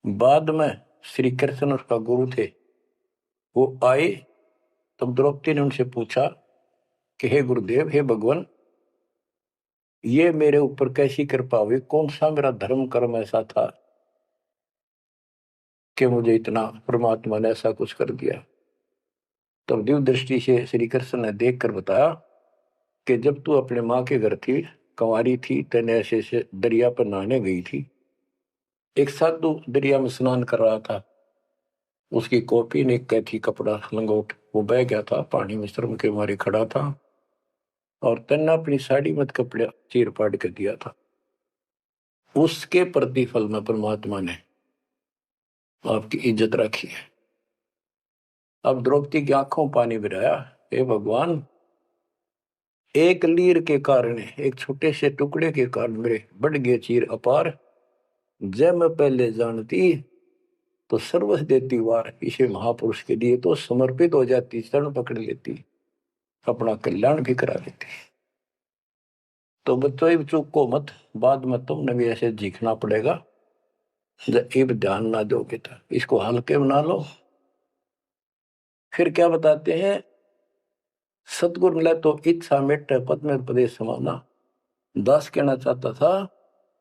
बाद में श्री कृष्ण उसका गुरु थे, वो आए, तब द्रौपदी ने उनसे पूछा कि हे गुरुदेव, हे भगवान, ये मेरे ऊपर कैसी कृपा हुई, कौन सा मेरा धर्म कर्म ऐसा था कि मुझे इतना परमात्मा ने ऐसा कुछ कर दिया। तब दिव्य दृष्टि से श्री कृष्ण ने देखकर बताया कि जब तू अपने माँ के घर थी, कंवारी थी, तेने ऐसे से दरिया पर नहाने गई थी। एक साधु दरिया में स्नान कर रहा था, उसकी कॉपी ने कैथी कपड़ा लंगोट वो बह गया था, पानी में शर्म के मारे खड़ा था, और तेने अपनी साड़ी मत कपड़ा चीर फाड़ कर दिया था। उसके प्रतिफल में परमात्मा ने आपकी इज्जत रखी है। अब द्रौपदी की आंखों पानी गिराया, हे भगवान, एक लीर के कारण, एक छोटे से टुकड़े के कारण मेरे बढ़ गए चीर अपार। जब मैं पहले जानती तो सर्वस्व देती वार, इसे महापुरुष के लिए तो समर्पित हो जाती, शरण पकड़ लेती, अपना कल्याण भी करा लेती। तो बच्चों चूक को मत, बाद में तुमने भी ऐसे जीखना पड़ेगा। जब इब ध्यान ना दोगे तो इसको हल्के बना लो। फिर क्या बताते हैं, सतगुरु मिला तो इच्छा मिट पद में प्रदेश समाना। दास कहना चाहता था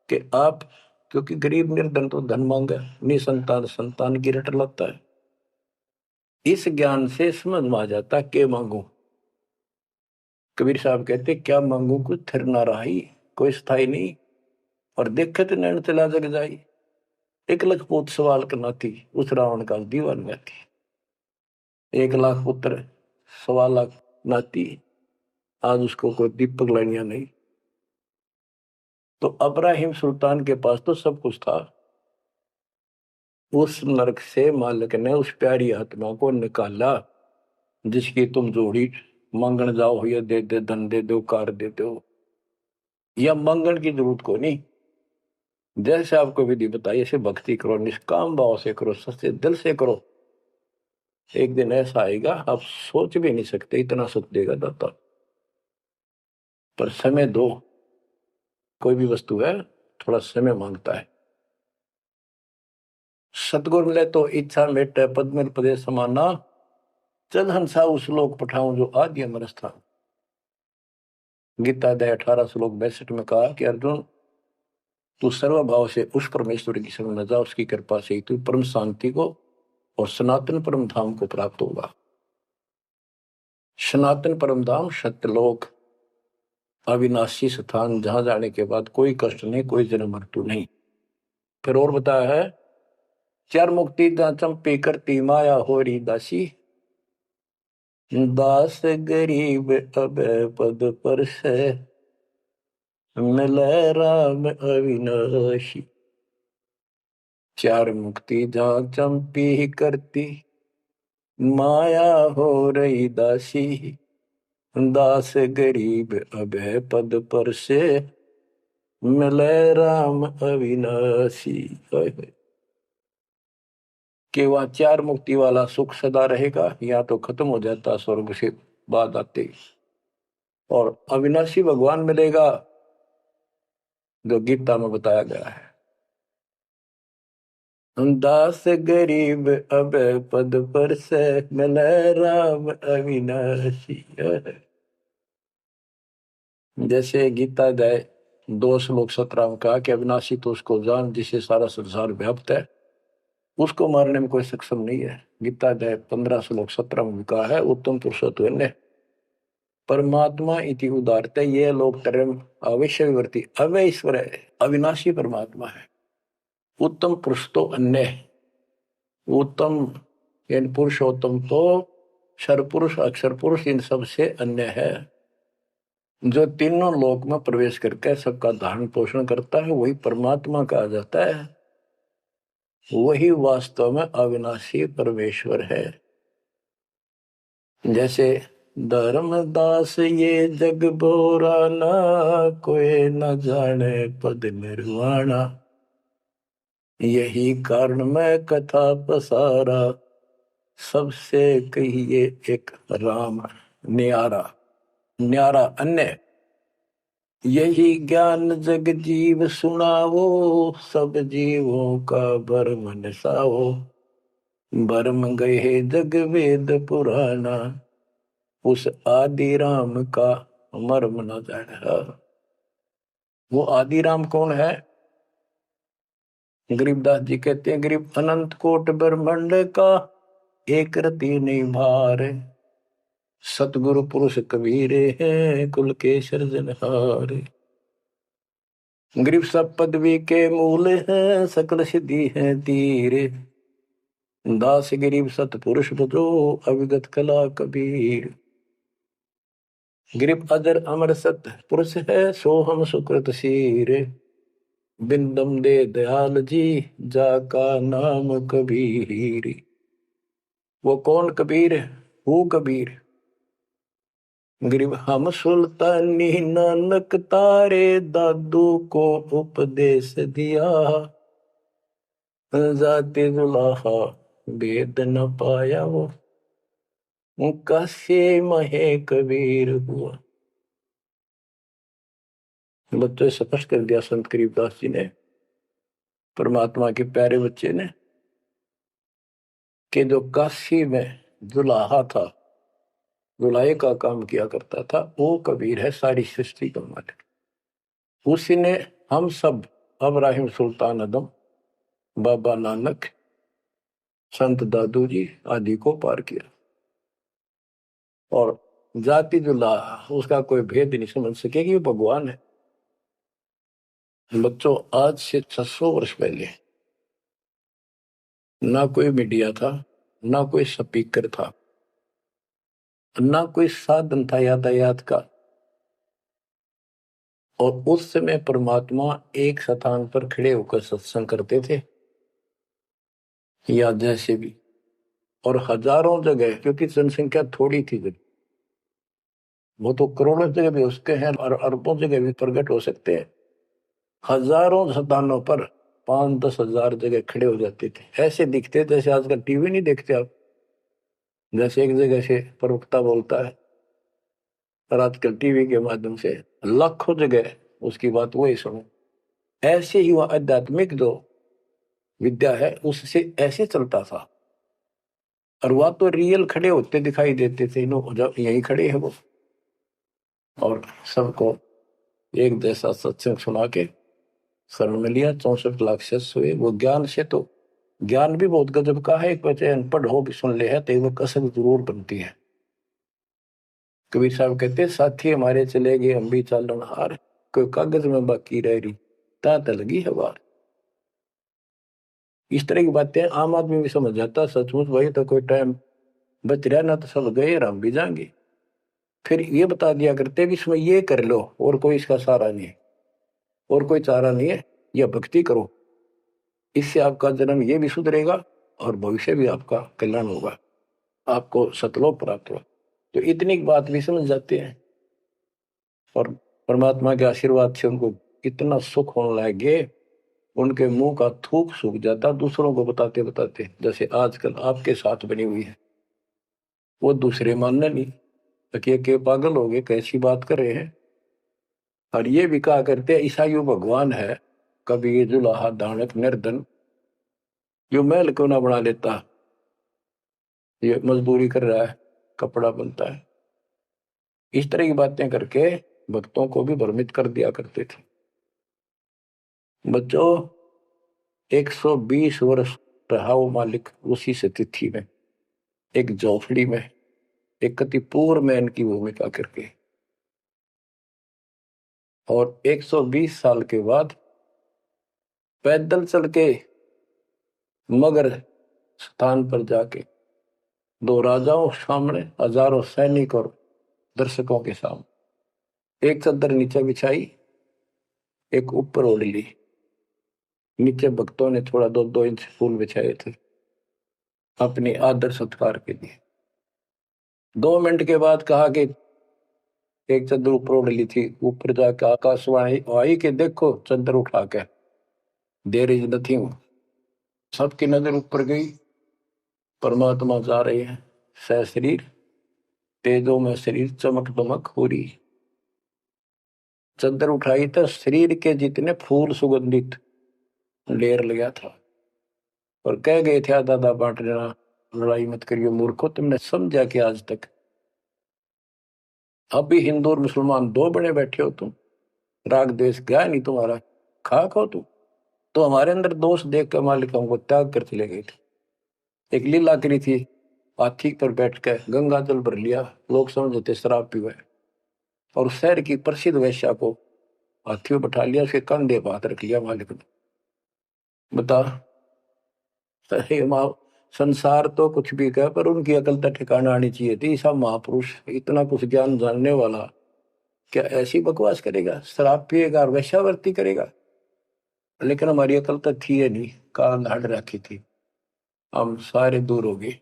कि आप, क्योंकि गरीब निर्धन तो धन मांगे, निसंतान संतान की रट लगता है। इस ज्ञान से समझ में आ जाता के मांगू। कबीर साहब कहते क्या मांगू कुछ थिर ना रही, कोई स्थाई नहीं, और देखे तो नैन चला जग जाई। एक लख पूत सवाल करना थी, उस रावण का दीवान में थी। 1 लाख पुत्र 1.25 लाख नाती, आज उसको कोई दीपक लाइनिया नहीं। तो अब्राहिम सुल्तान के पास तो सब कुछ था। उस नरक से मालिक ने उस प्यारी आत्मा को निकाला, जिसकी तुम जोड़ी मांगण जाओ, या दे दे धन दे दो, कार दे दो, या मांगण की जरूरत को नहीं। जैसे आपको विधि बताई ऐसे भक्ति करो, निष्काम भाव से करो, सच्चे दिल से करो। एक दिन ऐसा आएगा आप सोच भी नहीं सकते, इतना सुख देगा दाता। पर समय दो, कोई भी वस्तु है थोड़ा समय मांगता है। सतगुरु मिले तो इच्छा मेटे पद में प्रदेश समाना। चल हंसा उस लोक पठाऊं जो आदि अमर स्थान। गीता अध्याय 18 श्लोक 62 में कहा कि अर्जुन, तू सर्वभाव से उस परमेश्वर की शरण में जा, उसकी कृपा से तू परम शांति को और सनातन परम धाम को प्राप्त होगा। सनातन परम धाम सत्यलोक, अविनाशी स्थान, जहां जाने के बाद कोई कष्ट नहीं, कोई जन्म मृत्यु नहीं। फिर और बताया है, चार मुक्ति चंपी करती माया होरी दासी। दास गरीब अब पद पर से मिले राम अविनाशी। चार मुक्ति जहां चंपी करती माया हो रही दासी। दास गरीब अभय पद पर से मिले राम अविनाशी। कि वह चार मुक्ति वाला सुख सदा रहेगा, या तो खत्म हो जाता स्वर्ग से बाद आते, और अविनाशी भगवान मिलेगा जो गीता में बताया गया है। दास गरीब अब पद पर से मिले राम अविनाशी। जैसे गीता अध्याय 2 श्लोक 17 में कहा कि अविनाशी तो उसको जान जिसे सारा संसार व्याप्त है, उसको मारने में कोई सक्षम नहीं है। गीता अध्याय 15 श्लोक 17 में कहा है, उत्तम पुरुषोत्तम परमात्मा इति उदारते ये लोग तरम अवश्य विवर्ती। अवय ईश्वर है, अविनाशी परमात्मा है। उत्तम पुरुष तो अन्य है, उत्तम यानी पुरुषोत्तम तो सर्वपुरुष अक्षर पुरुष इन सब से अन्य है। जो तीनों लोक में प्रवेश करके सबका धारण पोषण करता है वही परमात्मा कहा जाता है। वही वास्तव में अविनाशी परमेश्वर है। जैसे धर्मदास ये जग बोराना, कोई न जाने पद निर्वाणा। यही कारण मैं कथा पसारा, सबसे कहिए एक राम न्यारा। न्यारा अन्य, यही ज्ञान जग जीव सुनावो, सब जीवों का भरम नसाओ। भरम गए जग वेद पुराना, उस आदि राम का मर्म न जाना। वो आदि राम कौन है? गरीबदास जी कहते हैं, गरीब अनंत कोट ब्रह्मांड का एक रति नहीं भार। सतगुरु पुरुष कबीरे हैं, कुल के सृजनहारे। गरीब सब पदवी के मूल हैं, सकल सिद्धि है तीरे। दास गरीब सतपुरुष बजो, अविगत कला कबीर। गरीब अजर अमर सत पुरुष है, सो हम सुकृत शीरे। बिंदम दे दयाल जी, जाका नाम कबीर। वो कौन कबीर है? वो कबीर। गरीब हम सुल्तानी नानक तारे, दादू को उपदेश दिया। जाते जुलाहा वेद न पाया, वो कासे महे कबीर हुआ। बच्चों स्पष्ट कर दिया संत करीबदास जी ने, परमात्मा के प्यारे बच्चे ने, कि जो काशी में जुलाहा था, जुलाहे का काम किया करता था, वो कबीर है, सारी सृष्टि का मालिक। उसी ने हम सब अब्राहिम सुल्तान आदम, बाबा नानक, संत दादू जी आदि को पार किया। और जाति जुलाहा, उसका कोई भेद नहीं समझ सके कि वो भगवान है। बच्चों, आज से 600 वर्ष पहले ना कोई मीडिया था, ना कोई स्पीकर था, ना कोई साधन था यातायात का। और उस समय परमात्मा एक स्थान पर खड़े होकर सत्संग करते थे, या जैसे भी, और हजारों जगह, क्योंकि जनसंख्या थोड़ी थी जब, वो तो करोड़ों जगह भी हो सकते हैं और अरबों जगह भी प्रकट हो सकते हैं। हजारों स्थानों पर 5-10 हजार जगह खड़े हो जाते थे, ऐसे दिखते जैसे आजकल टीवी नहीं देखते आप, जैसे एक जगह से प्रवक्ता बोलता है और आजकल टीवी के माध्यम से लाखों जगह उसकी बात वही सुनो। ऐसे ही वह आध्यात्मिक जो विद्या है उससे ऐसे चलता था। और वह तो रियल खड़े होते दिखाई देते थे, जब यही खड़े है वो, और सबको एक जैसा सत्संग सुना के शरण में लिया। 64 लाख शिष्य हुए। वो ज्ञान से तो, ज्ञान भी बहुत गजब का है। एक बच्चे अनपढ़ हो भी सुन ले है तो वो कसक जरूर बनती है। कबीर साहब कहते, साथी हमारे चले गए हम भी चालन हार, कोई कागज में बाकी रह रही तात लगी है बार। इस तरह की बातें आम आदमी भी समझ जाता, सचमुच भाई तो कोई टाइम बच रहा ना, तो सब गए और हम भी जाएंगे। फिर ये बता दिया करते भी इसमें ये कर लो, और कोई इसका सहारा नहीं है, और कोई चारा नहीं है, यह भक्ति करो, इससे आपका जन्म ये भी सुधरेगा और भविष्य भी आपका कल्याण होगा, आपको सतलोक प्राप्त होगा। तो इतनी बात भी समझ जाते हैं, और परमात्मा के आशीर्वाद से उनको इतना सुख होने लगे, उनके मुंह का थूक सूख जाता दूसरों को बताते बताते, जैसे आजकल आपके साथ बनी हुई है। वो दूसरे मानने नहीं, के पागल हो गए, कैसी बात कर रहे हैं। और ये भी कहा करते ईसाइयों भगवान है, कभी ये जुलाहा दानक निर्धन, जो महल क्यों ना बना लेता, ये मजदूरी कर रहा है, कपड़ा बनता है। इस तरह की बातें करके भक्तों को भी भ्रमित कर दिया करते थे। बच्चों, 120 वर्ष रहा वो मालिक उसी से तिथि में, एक झोपड़ी में, एक कति पूर्व मैन की भूमिका करके। और 120 साल के बाद पैदल चल के मगर स्थान पर जाके, दो राजाओं सामने, हजारों सैनिक और दर्शकों के सामने, एक चादर नीचे बिछाई, एक ऊपर ओढ़ ली। नीचे भक्तों ने थोड़ा 2-2 इंच फूल बिछाए थे अपने आदर सत्कार के लिए। 2 मिनट के बाद कहा कि एक चादर ऊपर ओढ़ ली थी, ऊपर जाकर आकाशवाणी आई कि देखो चादर उठा के, देर इज नथिंग। सबकी नजर ऊपर गई, परमात्मा जा रहे हैं सह शरीर, तेजों में शरीर चमक दमक हो रही। चादर उठाई तो शरीर के जितने फूल सुगंधित लेर लगा था, और कह गए थे दादा बांट लेना, लड़ाई मत करियो मूर्खो, तुमने समझा कि आज तक अब भी हिंदू और मुसलमान 2 बने बैठे हो तुम, राग द्वेष गया नहीं तुम्हारा, खाक हो तुम। तो हमारे अंदर दोष देख कर मालिक हमको त्याग कर चले गए थे। एक लीला करी थी हाथी पर बैठ कर गंगा जल भर लिया, लोग समझते शराब पीवे, और शहर की प्रसिद्ध वेश्या को हाथी में बैठा लिया, उसके कंधे पर हाथ रख लिया मालिक ने। बता, अरे माँ, संसार तो कुछ भी कहे पर उनकी अकल तक ठिकाना आनी चाहिए थी। सब महापुरुष, इतना कुछ ज्ञान जानने वाला, क्या ऐसी बकवास करेगा? शराब पिएगा और वेश्यावृत्ति करेगा? लेकिन हमारी अकल तो थी है नहीं, काल हट रखी थी, हम सारे दूर हो गए।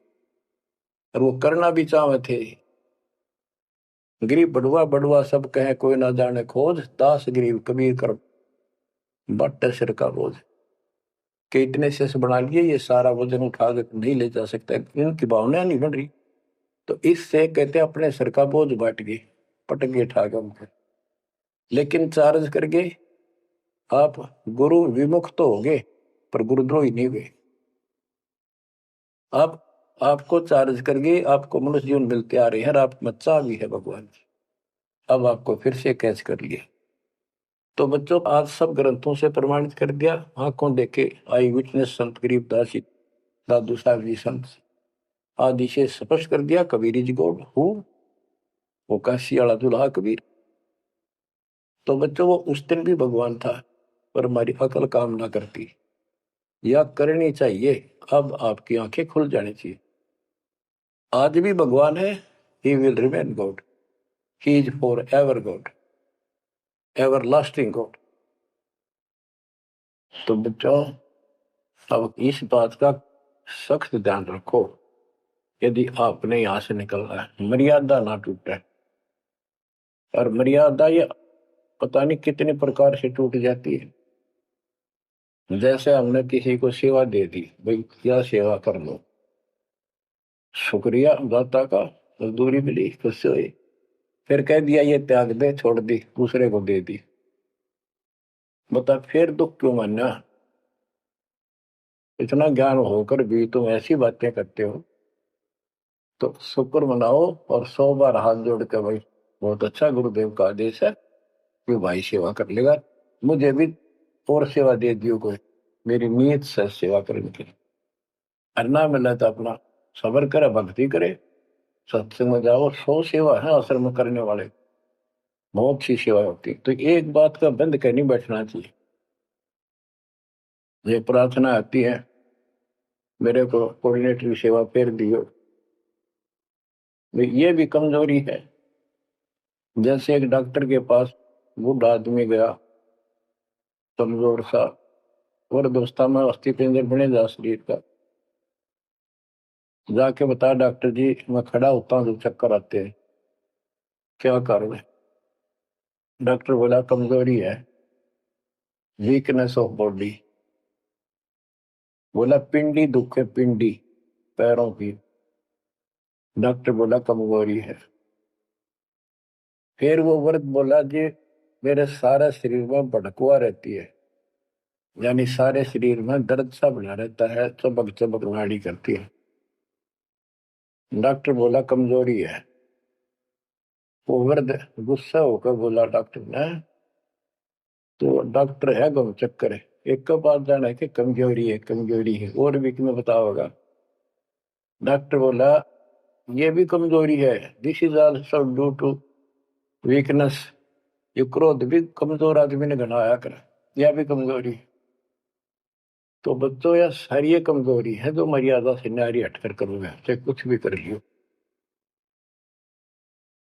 और वो करना भी चाहे थे। गरीब बड़ुआ बड़ुआ सब कहे, कोई ना जाने खोज, दास गरीब कबीर कर बट सिर का बोझ। कि इतने से बना लिए, ये सारा वजन उठा के नहीं ले जा सकता, इनकी भावना नहीं बन रही। तो इससे कहते अपने सिर का बोझ बांट गए, पटक गए उठा के उनको। लेकिन चार्ज करके आप गुरु विमुख तो हो गए, पर गुरुद्रोही नहीं हुए। आप आपको चार्ज करके आपको मनुष्य जीवन मिलते आ रहे हैं, और आप बच्चा भी है भगवान। अब आपको फिर से कैच कर लिया। तो बच्चों, आज सब ग्रंथों से प्रमाणित कर दिया, आंखों देखे आई विटनेस संत गरीबदास जी, दादू साहब जी संत आदि से स्पष्ट कर दिया। कबीर इज गॉड हु, वो काशी वाला दुल्हा कबीर। तो बच्चों, वो उस दिन भी भगवान था, पर हमारी अकल काम ना करती, या करनी चाहिए। अब आपकी आंखें खुल जानी चाहिए। आज भी भगवान है, he will remain God, he is for ever God, ever lasting God. तो बच्चों, अब इस बात का सख्त ध्यान रखो, यदि आपने यहां से निकलना है, मर्यादा ना टूटे। और मर्यादा ये पता नहीं कितने प्रकार से टूट जाती है। जैसे हमने किसी को सेवा दे दी, भाई क्या सेवा कर लो, शुक्रिया दाता का, मजदूरी मिली, खुश हुई, फिर कह दिया ये त्याग दे, छोड़ दी, दूसरे को दे दी। बता, फिर दुख क्यों मानना? इतना ज्ञान होकर भी तुम ऐसी बातें करते हो। तो शुक्र मनाओ और 100 बार हाथ जोड़ के, भाई बहुत अच्छा, गुरुदेव का आदेश है कि भाई सेवा कर लेगा, मुझे भी और सेवा दे दियो कोई, मेरी नीयत से सेवा करने की। अन्ना मिला तो अपना सबर करे, भक्ति करे, सत्संग में जाओ। 100 सेवा है आश्रम में करने वाले, बहुत सी सेवा होती है। तो एक बात का बंद कर नहीं बैठना चाहिए। ये प्रार्थना आती है, मेरे को कोऑर्डिनेटर की सेवा फेर दियो, ये भी कमजोरी है। जैसे एक डॉक्टर के पास बूढ़ा आदमी गया, कमजोर सा, वृद्धावस्था में अस्थि पिंजर बने जा शरीर का, जाके बता डॉक्टर जी मैं खड़ा होता हूँ तो चक्कर आते हैं, क्या करूं? डॉक्टर बोला कमजोरी है, वीकनेस ऑफ बॉडी। बोला पिंडी दुख है, पिंडी पैरों की। डॉक्टर बोला कमजोरी है। फिर वो वर्द बोला जी मेरे सारा शरीर में भड़कुआ रहती है, यानी सारे शरीर में दर्द सा बना रहता है, चबक चबक नाड़ी करती है। डॉक्टर बोला कमजोरी है। वो वर्द गुस्सा होकर बोला डॉक्टर ने, तो डॉक्टर है गम चक्कर है, एक का बात जाना है कि कमजोरी है, कमजोरी है, और भी तुम्हें बताओगा। डॉक्टर बोला ये भी कमजोरी है, this is also due to weakness. ये क्रोध भी कमजोर आदमी ने घनाया कर, यह भी कमजोरी है। तो बच्चों, यह सारी ये कमजोरी है जो मर्यादा से न्यारी हटकर करोगे, चाहे कुछ भी कर लियो।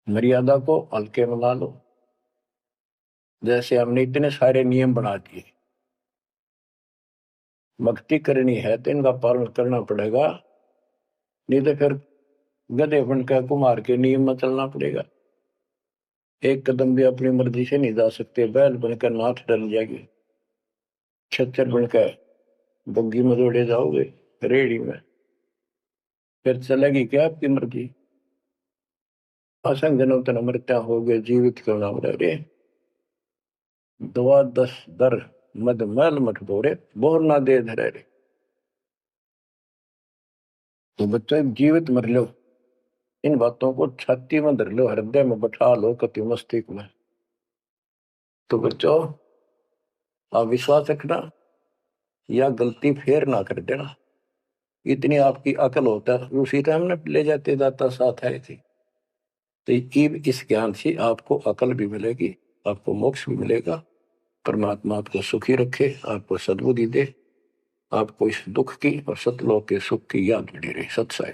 मर्यादा को हल्के में ला लो। जैसे हमने इतने सारे नियम बना दिए, भक्ति करनी है तो इनका पालन करना पड़ेगा, नहीं तो फिर गधे बनकर कुमार के नियम में चलना पड़ेगा। एक कदम भी अपनी मर्जी से नहीं जा सकते, बैल बनकर नाथ डल जाएगी, छच्चर बनकर बग्गी में दौड़े जाओगे रेड़ी में, फिर चलेगी क्या आपकी मर्जी? असंग जन्म तन मृत्या हो गए, जीवित क्यों नाम रे, दवा 10 दर मद मैल मठ बोरे, बोर ना दे धरे रे। तो बच्चों, जीवित मर लो, इन बातों को छाती में धर लो, हृदय में बैठा लो, कति मस्तिष्क में। तो बच्चों, आप विश्वास रखना, या गलती फेर ना कर देना। इतनी आपकी अकल होता है, उसी टाइम ने ले जाते दाता साथ आए थे। तो इस ज्ञान से आपको अकल भी मिलेगी, आपको मोक्ष भी मिलेगा। परमात्मा आपको सुखी रखे, आपको सद्बुद्धि दे, आपको इस दुख की और सतलोक के सुख की याद बनी रहे। सत्साई।